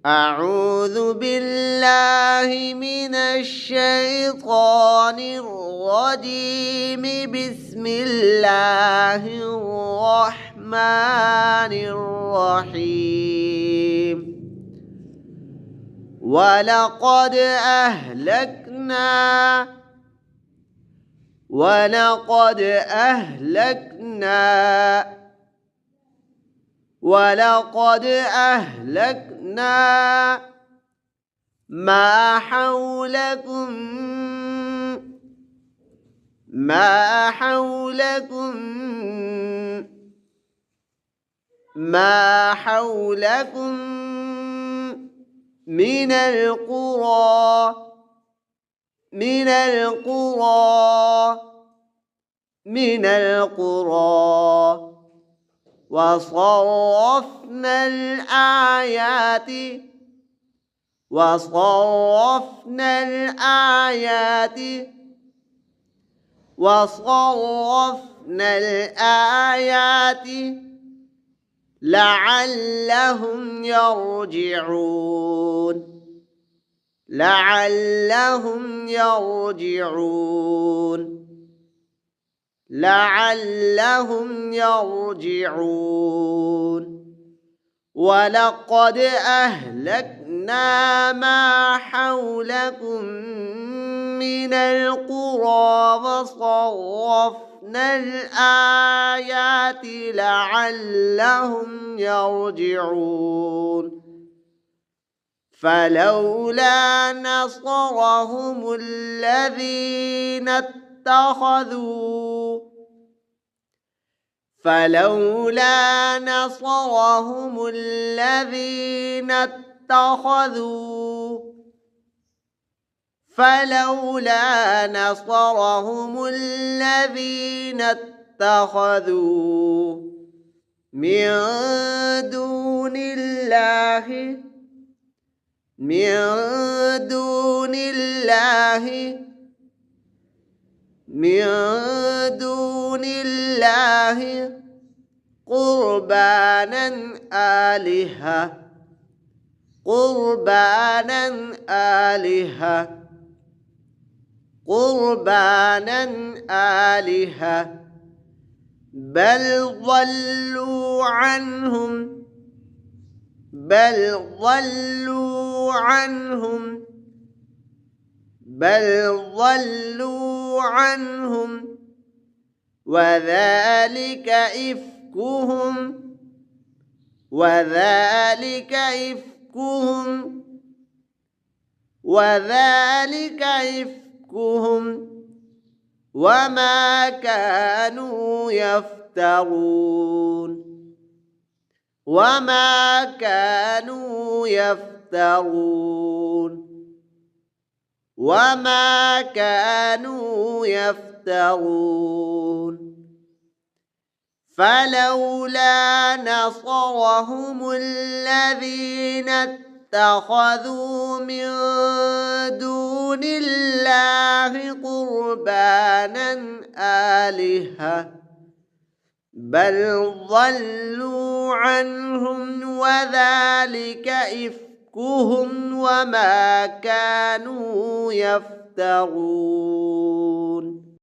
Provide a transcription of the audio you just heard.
أعوذ بالله من الشيطان الرجيم. بسم الله الرحمن الرحيم. ولقد أهلكنا ما حولكم من القرى وصرفنا الآيات لعلهم يرجعون. ولقد أهلكنا ما حولكم من القرى وصرفنا الآيات لعلهم يرجعون. فلولا نصرهم الذين اتخذوا من دون الله قربانا آلهة بل ضلوا عنهم وذلك إفكهم وما كانوا يفترون. فلولا نصرهم الذين اتخذوا من دون الله قربانا آلهة بل ضلوا عنهم وذلك إفكهم وما كانوا يفترون.